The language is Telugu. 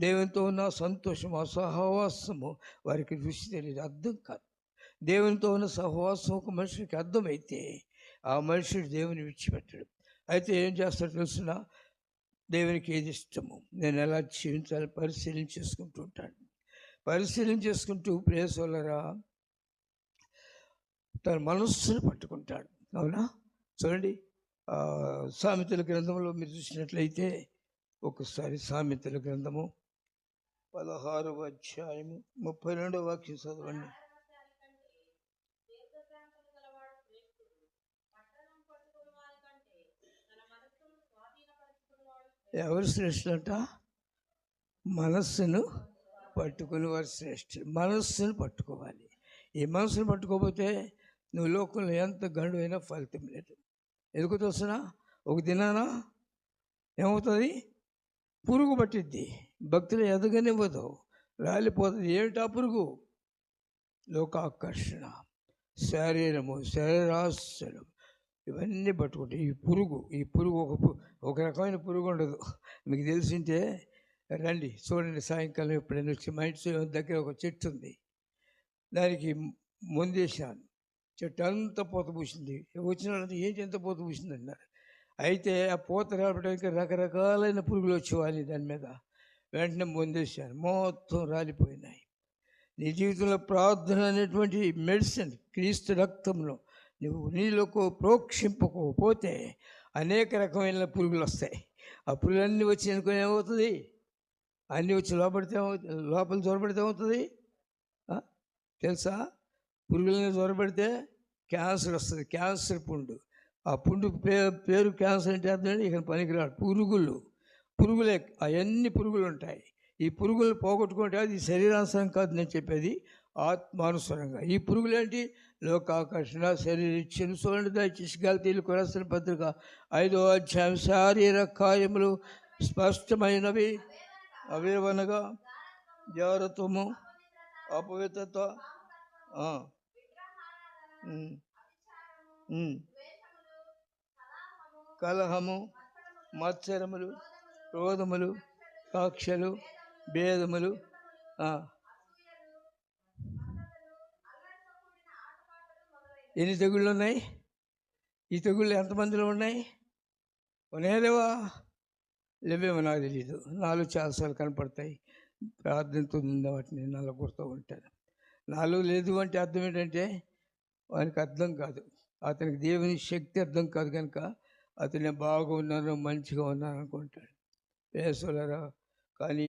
దేవునితో ఉన్న సంతోషము, సహవాసము వారికి రుచి తెలియదు, అర్థం కాదు. దేవునితో ఉన్న సహవాసం ఒక మనిషికి అర్థమైతే ఆ మనుషుడు దేవుని విడిచిపెట్టడు. అయితే ఏం చేస్తాడో తెలుసిన, దేవునికి ఏది ఇష్టము, నేను ఎలా జీవించాలి పరిశీలన చేసుకుంటూ ఉంటాడు. పరిశీలన చేసుకుంటూ ప్రేసోలరా తన మనస్సును పట్టుకుంటాడు. అవునా? చూడండి, సామెతల గ్రంథంలో మీరు చూసినట్లయితే ఒకసారి సామెతల గ్రంథము 16వ అధ్యాయము 32వ వాక్యం చదవండి. ఎవరు శ్రేష్ఠులంట? మనస్సును పట్టుకుని వారు శ్రేష్ఠులు. మనస్సును పట్టుకోవాలి. ఈ మనస్సును పట్టుకోకపోతే నువ్వు లోకంలో ఎంత గండువైనా ఫలితం లేదు. ఎందుకు తెలుసిన, ఒక దినాన ఏమవుతుంది? పురుగు పట్టిద్ది, భక్తులు ఎదగనివ్వదు, రాలిపోతుంది. ఏమిటా పురుగు? లోకాకర్షణ, శరీరము, శరీరాశలు, ఇవన్నీ పట్టుకుంటాయి. ఈ పురుగు ఒక రకమైన పురుగు ఉండదు. మీకు తెలిసింటే రండి చూడండి, సాయంకాలం ఎప్పుడైనా వచ్చి మా ఇంటి దగ్గర ఒక చెట్టు ఉంది, దానికి ముందేశాను. చెట్టు అంతా పూత పూసింది. వచ్చిన వాళ్ళంతా ఏంటి ఎంత పూత పూసింది అన్నారు. అయితే ఆ పూత రావడానికి రకరకాలైన పురుగులు వచ్చేవాళ్ళు దాని మీద. వెంటనే ముందేశాను, మొత్తం రాలిపోయినాయి. నీ జీవితంలో ప్రార్థన అనేటువంటి మెడిసిన్, క్రీస్తు రక్తంలో నువ్వు నీలోకి ప్రోక్షింపకపోతే అనేక రకమైన పురుగులు వస్తాయి. ఆ పురుగులన్నీ వచ్చి అనుకుని ఏమవుతుంది? అన్నీ వచ్చి లోపల జ్వరపడితే ఏమవుతుంది తెలుసా? పురుగులని జ్వరపడితే క్యాన్సర్ వస్తుంది, క్యాన్సర్ పుండు. ఆ పుండు పేరు క్యాన్సర్ అంటే అర్థం, ఇక పనికిరాడు. పురుగులే, అవన్నీ పురుగులు ఉంటాయి. ఈ పురుగులు పోగొట్టుకుంటే అది శరీరానుసరం కాదు నేను చెప్పేది, ఆత్మానుసరంగా. ఈ పురుగులు ఏంటి? లోకాకర్షణ, శరీరం. చూడండి, దయచేసి గలతీయులకు రాసిన పత్రిక 5వ అధ్యాయం, శారీరక కార్యములు స్పష్టమైనవి. అవేవనగా జాగ్రత్తము, అపవిత్రత, కలహము, మత్సరములు, క్రోధములు, సాక్ష్యాలు, భేదములు. ఎన్ని తెగుళ్ళు ఉన్నాయి? ఈ తెగుళ్ళు ఎంతమందిలో ఉన్నాయి? ఉన్నాయా? లేవేమో నాకు తెలియదు. నాలో చాలాసార్లు కనపడతాయి. ప్రార్థనతో నిన్న వాటిని నల్లగొడుతూ ఉంటాను. నాలో లేదు అంటే అర్థం ఏంటంటే వానికి అర్థం కాదు, అతనికి దేవుని శక్తి అర్థం కాదు కనుక అతను బాగా ఉన్నాను, మంచిగా ఉన్నాను అనుకుంటాడు. వేసోలరా, కానీ